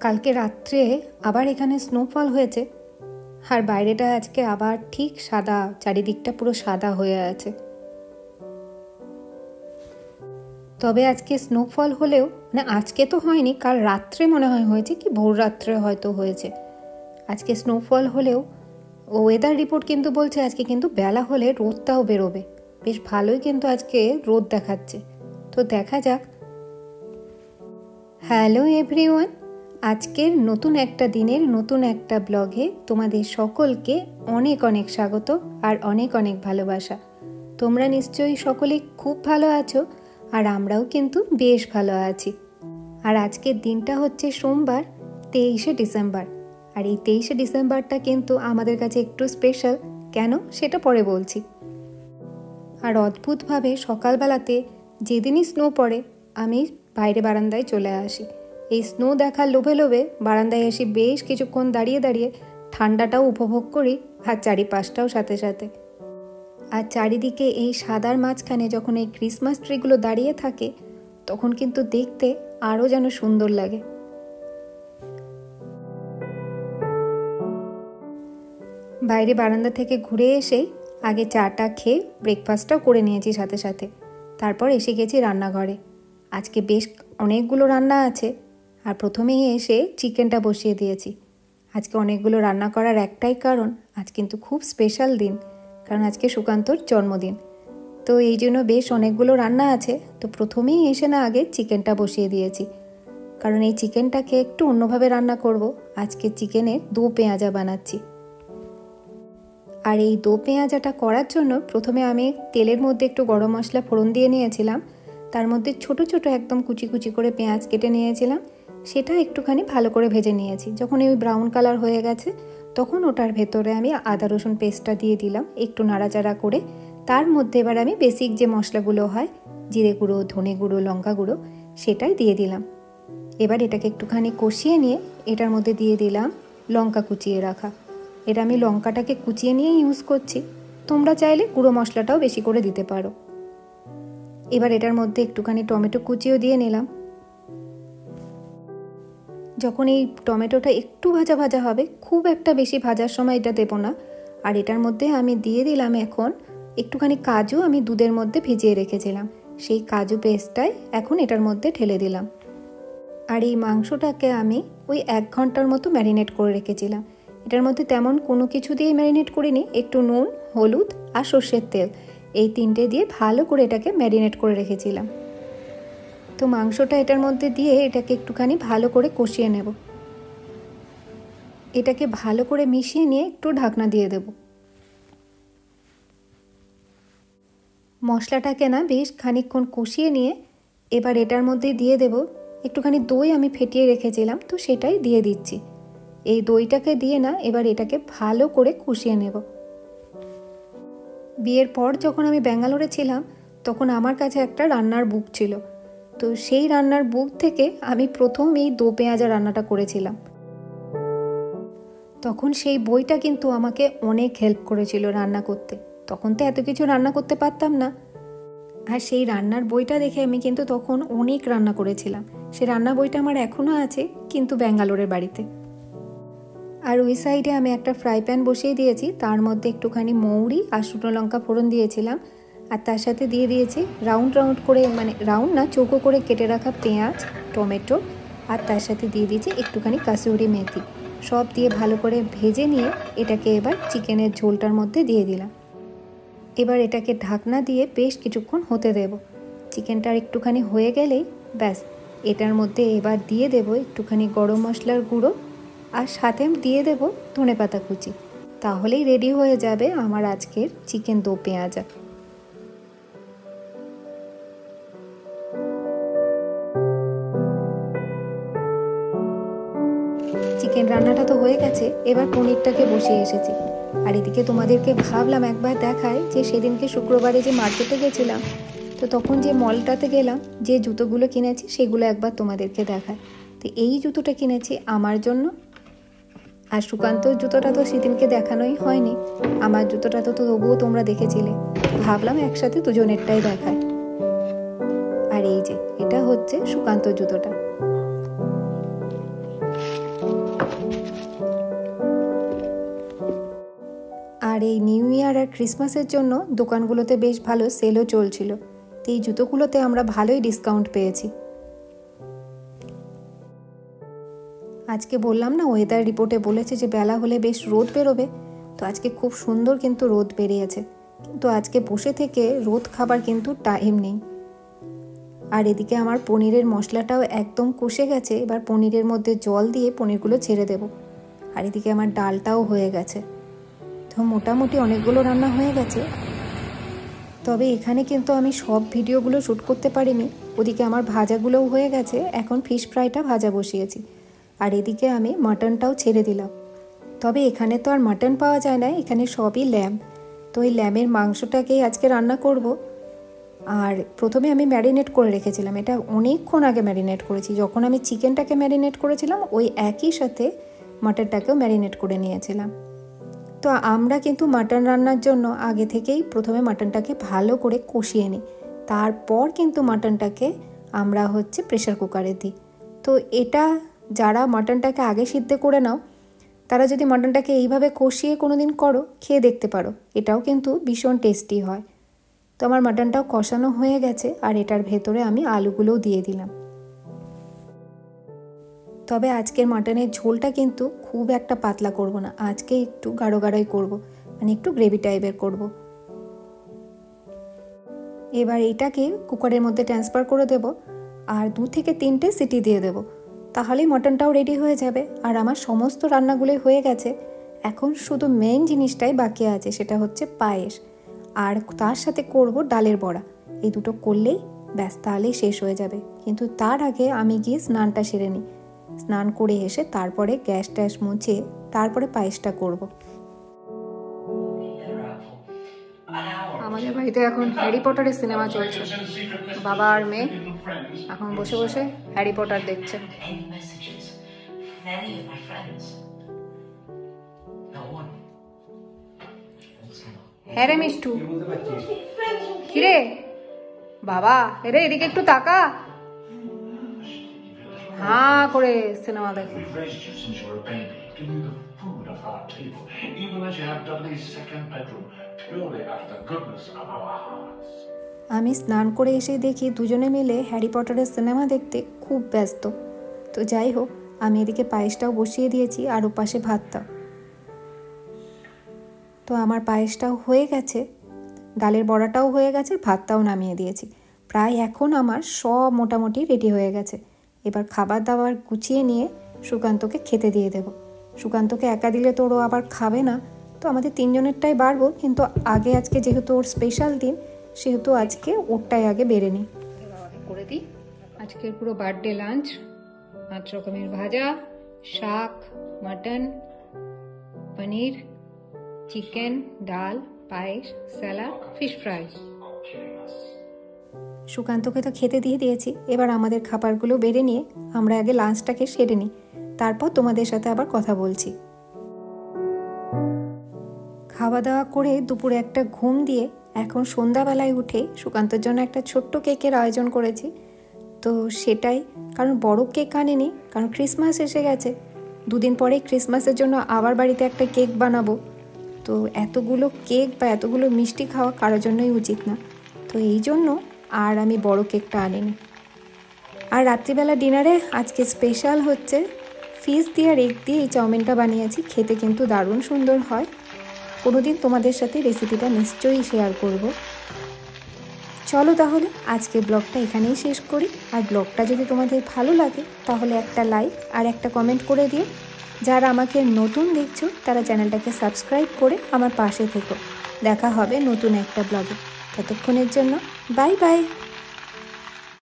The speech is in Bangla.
কালকে রাত্রে আবার এখানে স্নোফল হয়েছে আর বাইরেটা আজকে আবার ঠিক সাদা, চারিদিকটা পুরো সাদা হয়ে আছে। তবে আজকে স্নোফল হলেও আজকে তো হয়নি, কাল রাত্রে মনে হয় হয়েছে, কি ভোর রাত্রে হয়তো হয়েছে। আজকে স্নোফল হলেও ওয়েদার রিপোর্ট কিন্তু বলছে আজকে কিন্তু বেলা হলে রোদটাও বেরোবে, বেশ ভালোই কিন্তু আজকে রোদ দেখাচ্ছে। তো দেখা যাক। হ্যালো এভরিওয়ান, আজকের নতুন একটা দিনের নতুন একটা ব্লগে তোমাদের সকলকে অনেক অনেক স্বাগত আর অনেক অনেক ভালোবাসা। তোমরা নিশ্চয়ই সকলে খুব ভালো আছো আর আমরাও কিন্তু বেশ ভালো আছি। আর আজকের দিনটা হচ্ছে সোমবার, 23শে ডিসেম্বর। আর এই 23শে ডিসেম্বরটা কিন্তু আমাদের কাছে একটু স্পেশাল। কেন সেটা পরে বলছি। আর অদ্ভুতভাবে সকালবেলাতে যেদিনই স্নো পড়ে আমি বাইরে বারান্দায় চলে আসি। এই স্নো দেখার লোভে লোভে বারান্দায় এসে বেশ কিছুক্ষণ দাঁড়িয়ে দাঁড়িয়ে ঠান্ডাটাও উপভোগ করি আর চারিপাশটাও সাথে সাথে। আর চারিদিকে এই সাদার মাঝখানে যখন এই ক্রিসমাস ট্রিগুলো দাঁড়িয়ে থাকে তখন কিন্তু দেখতে আরও যেন সুন্দর লাগে। বাইরে বারান্দা থেকে ঘুরে এসেই আগে চাটা খেয়ে ব্রেকফাস্টটাও করে নিয়েছি সাথে সাথে। তারপর এসে গেছি রান্নাঘরে। আজকে বেশ অনেকগুলো রান্না আছে আর প্রথমেই এসে চিকেনটা বসিয়ে দিয়েছি। আজকে অনেকগুলো রান্না করার একটাই কারণ, আজ কিন্তু খুব স্পেশাল দিন, কারণ আজকে সুকান্তর জন্মদিন। তো এই জন্য বেশ অনেকগুলো রান্না আছে। তো প্রথমেই এসে না আগে চিকেনটা বসিয়ে দিয়েছি, কারণ এই চিকেনটাকে একটু অন্যভাবে রান্না করব। আজকে চিকেনের দো পেঁয়াজা বানাচ্ছি। আর এই দো পেঁয়াজাটা করার জন্য প্রথমে আমি তেলের মধ্যে একটু গরম মশলা ফোড়ন দিয়ে নিয়েছিলাম। তার মধ্যে ছোট ছোট একদম কুচি কুচি করে পেঁয়াজ কেটে নিয়েছিলাম, সেটা একটুখানি ভালো করে ভেজে নিয়েছি। যখন এই ব্রাউন কালার হয়ে গেছে তখন ওটার ভেতরে আমি আদা রসুন পেস্টটা দিয়ে দিলাম, একটু নাড়াচাড়া করে। তার মধ্যে এবার আমি বেসিক যে মশলাগুলো হয়, জিরে গুঁড়ো, ধনে গুঁড়ো, লঙ্কা গুঁড়ো, সেটাই দিয়ে দিলাম। এবার এটাকে একটুখানি কষিয়ে নিয়ে এটার মধ্যে দিয়ে দিলাম লঙ্কা কুচিয়ে রাখা। এটা আমি লঙ্কাটাকে কুচিয়ে নিয়ে ইউজ করছি, তোমরা চাইলে গুঁড়ো মশলাটাও বেশি করে দিতে পারো। এবার এটার মধ্যে একটুখানি টমেটো কুচিও দিয়ে নিলাম। যখন এই টমেটোটা একটু ভাজা ভাজা হবে, খুব একটা বেশি ভাজার সময় এটা দেবো না। আর এটার মধ্যে আমি দিয়ে দিলাম এখন একটুখানি কাজু, আমি দুধের মধ্যে ভিজিয়ে রেখেছিলাম, সেই কাজু পেস্টটাই এখন এটার মধ্যে ঢেলে দিলাম। আর এই মাংসটাকে আমি ওই 1 ঘন্টার মতো ম্যারিনেট করে রেখেছিলাম। এটার মধ্যে তেমন কোনো কিছু দিয়ে ম্যারিনেট করিনি, একটু নুন, হলুদ আর সর্ষের তেল, এই তিনটে দিয়ে ভালো করে এটাকে ম্যারিনেট করে রেখেছিলাম। তো মাংসটা এটার মধ্যে দিয়ে এটাকে একটুখানি ভালো করে কষিয়ে নেব। এটাকে ভালো করে মিশিয়ে নিয়ে একটু ঢাকনা দিয়ে দেব। মশলাটাকে না বেশ খানিকক্ষণ কষিয়ে নিয়ে এবার এটার মধ্যে দিয়ে দেব একটুখানি দই, আমি ফেটিয়ে রেখেছিলাম, তো সেটাই দিয়ে দিচ্ছি। এই দইটাকে দিয়ে না এবার এটাকে ভালো করে কষিয়ে নেব। বিয়ের পর যখন আমি ব্যাঙ্গালোরে ছিলাম তখন আমার কাছে একটা রান্নার বুক ছিল। তো সেই রান্নার বুক থেকে আমি প্রথম এই দো পেঁয়াজা রান্নাটা করেছিলাম। তখন সেই বইটা কিন্তু আমাকে অনেক হেল্প করেছিল রান্না করতে। তখন তো এত কিছু রান্না করতে পারতাম না, আর সেই রান্নার বইটা দেখে আমি কিন্তু তখন অনেক রান্না করেছিলাম। সেই রান্না বইটা আমার এখনও আছে, কিন্তু ব্যাঙ্গালোরের বাড়িতে। আর ওই সাইডে আমি একটা ফ্রাই প্যান বসিয়ে দিয়েছি, তার মধ্যে একটুখানি মৌরি আর শুকনো লঙ্কা ফোড়ন দিয়েছিলাম। আর তার সাথে দিয়ে দিয়েছি রাউন্ড রাউন্ড করে, রাউন্ড না, চৌকো করে কেটে রাখা পেঁয়াজ, টমেটো, আর তার সাথে দিয়ে দিয়েছি একটুখানি কাসুরি মেথি। সব দিয়ে ভালো করে ভেজে নিয়ে এটাকে এবার চিকেনের ঝোলটার মধ্যে দিয়ে দিলাম। এবার এটাকে ঢাকনা দিয়ে বেশ কিছুক্ষণ হতে দেব। চিকেনটার একটুখানি হয়ে গেলেই ব্যাস, এটার মধ্যে এবার দিয়ে দেব একটুখানি গরম মশলার গুঁড়ো আর সাথে দিয়ে দেব ধনেপাতা কুচি। তাহলেই রেডি হয়ে যাবে আমার আজকের চিকেন দো পেঁয়াজা। চিকেন রান্নাটা তো হয়ে গেছে, এবার পনিরটাকে বসিয়ে এসেছি। আর এদিকে তোমাদেরকে ভাবলাম একবার দেখায় যে সেদিনকে শুক্রবারে যে মার্কেটে গেছিলাম, তো তখন যে মলটাতে গেলাম, যে জুতোগুলো কিনেছি সেগুলো একবার তোমাদেরকে দেখায়। তো এই জুতোটা কিনেছি আমার জন্য, আর সুকান্তর জুতোটা তো সেদিনকে দেখানোই হয়নি। আমার জুতোটা তো তবুও তোমরা দেখেছিলে, ভাবলাম একসাথে দুজনেরটাই দেখায়। আর এই যে এটা হচ্ছে সুকান্তর জুতোটা। আর এই নিউ ইয়ার আর ক্রিসমাসের জন্য দোকানগুলোতে বেশ ভালো সেলও চলছিল, তো এই জুতোগুলোতে আমরা ভালোই ডিসকাউন্ট পেয়েছি। আজকে বললাম না, ওয়েদার রিপোর্টে বলেছে যে বেলা হলে বেশ রোদ বেরোবে, তো আজকে খুব সুন্দর কিন্তু রোদ বেরিয়েছে। কিন্তু আজকে বসে থেকে রোদ খাবার কিন্তু টাইম নেই। আর এদিকে আমার পনিরের মশলাটাও একদম কষে গেছে, এবার পনিরের মধ্যে জল দিয়ে পনিরগুলো ছেড়ে দেব। আর এদিকে আমার ডালটাও হয়ে গেছে, তো মোটামুটি অনেকগুলো রান্না হয়ে গেছে। তবে এখানে কিন্তু আমি সব ভিডিওগুলো শ্যুট করতে পারিনি। ওদিকে আমার ভাজাগুলোও হয়ে গেছে, এখন ফিশ ফ্রাইটা ভাজা বসিয়েছি। আর এদিকে আমি মাটনটাও ছেড়ে দিলাম। তবে এখানে তো আর মাটন পাওয়া যায় না, এখানে সবই ল্যাম। তো এই ল্যামের মাংসটাকেই আজকে রান্না করব। আর প্রথমে আমি ম্যারিনেট করে রেখেছিলাম, এটা অনেকক্ষণ আগে ম্যারিনেট করেছি। যখন আমি চিকেনটাকে ম্যারিনেট করেছিলাম ওই একই সাথে মাটনটাকেও ম্যারিনেট করে নিয়েছিলাম। তো আমরা কিন্তু মাটন রান্নার জন্য আগে থেকেই প্রথমে মাটনটাকে ভালো করে কষিয়ে নিই, তারপর কিন্তু মাটনটাকে আমরা প্রেশার কুকারে দিই। তো এটা যারা মাটনটাকে আগে সিদ্ধ করে নাও তারা যদি মাটনটাকে এইভাবে কষিয়ে কোনো দিন করো, খেয়ে দেখতে পারো, এটাও কিন্তু ভীষণ টেস্টি হয়। তো আমার মাটনটাও কষানো হয়ে গেছে, আর এটার ভেতরে আমি আলুগুলোও দিয়ে দিলাম। তবে আজকের মাটনের ঝোলটা কিন্তু খুব একটা পাতলা করব না, আজকে একটু গাঢ় গাঢ়ই করব, মানে একটু গ্রেভি টাইপের করব। এবার এটাকে কুকারের মধ্যে ট্রান্সফার করে দেব, আর 2 থেকে 3টে সিটি দিয়ে দেব, তাহলেই মটনটাও রেডি হয়ে যাবে। আর আমার সমস্ত রান্নাগুলোই হয়ে গেছে, এখন শুধু মেইন জিনিসটাই বাকি আছে, সেটা হচ্ছে পায়েস। আর তার সাথে করব ডালের বড়া, এই দুটো করলেই ব্যাস, তাহলেই শেষ হয়ে যাবে। কিন্তু তার আগে আমি গিয়ে স্নানটা সেরে নিই, স্নান করে এসে তারপরে গ্যাস ট্যাস মুছে তারপরে পায়েসটা করব। আমাদের বাড়িতে এখন হ্যারি পটারের সিনেমা চলছে, বাবা আর মেয়ে এখন বসে বসে হ্যারি পটার দেখছে। হ্যাঁ রে মিষ্টু, কিরে বাবা, এরে এদিকে একটু তাকা, হ্যাঁ করে সিনেমা দেখে। আমি স্নান করে এসে দেখি দুজনে মিলে হ্যারি পটারের সিনেমা দেখতে খুব ব্যস্ত। তো যাই হোক, আমি এদিকে পায়েসটাও বসিয়ে দিয়েছি আর ওপাশে ভাতটাও। তো আমার পায়েসটাও হয়ে গেছে, ডালের বড়াটাও হয়ে গেছে, ভাতটাও নামিয়ে দিয়েছি। প্রায় এখন আমার সব মোটামুটি রেডি হয়ে গেছে। এবার খাবার দাবার গুছিয়ে নিয়ে সুকান্তকে খেতে দিয়ে দেব। সুকান্তকে একা দিলে তো ওরও আবার খাবে না, তো আমাদের 3 জনেরটাই বাড়বো, কিন্তু আগে আজকে যেহেতু ওর স্পেশাল দিন সেহেতু আজকে ওরটাই আগে বেড়ে নিই। করে দিই আজকের পুরো বার্থডে লাঞ্চ, 5 রকমের ভাজা, শাক, মাটন, পনির, চিকেন, ডাল, পায়েস, স্যালাড, ফিশ ফ্রাই। সুকান্তকে তো খেতে দিয়ে দিয়েছি, এবার আমাদের খাবারগুলো বেড়ে নিয়ে আমরা আগে লাঞ্চটাকে সেরে নিই, তারপর তোমাদের সাথে আবার কথা বলছি। খাওয়া দাওয়া করে দুপুরে একটা ঘুম দিয়ে এখন সন্ধ্যাবেলায় উঠে সুকান্তর জন্য একটা ছোট্ট কেকের আয়োজন করেছি। তো সেটাই, কারণ বড় কেক আনিনি, কারণ ক্রিসমাস এসে গেছে, 2 দিন পরে ক্রিসমাসের জন্য আবার বাড়িতে একটা কেক বানাবো। তো এতগুলো কেক বা এতগুলো মিষ্টি খাওয়া কারোর জন্যই উচিত না, তো এই জন্য আর আমি বড় কেকটা আনিনি। আর রাত্রিবেলা ডিনারে আজকে স্পেশাল হচ্ছে ফিশ দিয়ে আর এগ দিয়ে এই চাউমিনটা বানিয়েছি, খেতে কিন্তু দারুণ সুন্দর হয়। কোনোদিন তোমাদের সাথে রেসিপিটা নিশ্চয়ই শেয়ার করব। চলো তাহলে আজকে ব্লগটা এখানেই শেষ করি। আর ব্লগটা যদি তোমাদের ভালো লাগে তাহলে একটা লাইক আর একটা কমেন্ট করে দিও। যারা আমাকে নতুন দেখছো তারা চ্যানেলটাকে সাবস্ক্রাইব করে আমার পাশে থেকো। দেখা হবে নতুন একটা ব্লগে, ততক্ষণের জন্য বাই বাই।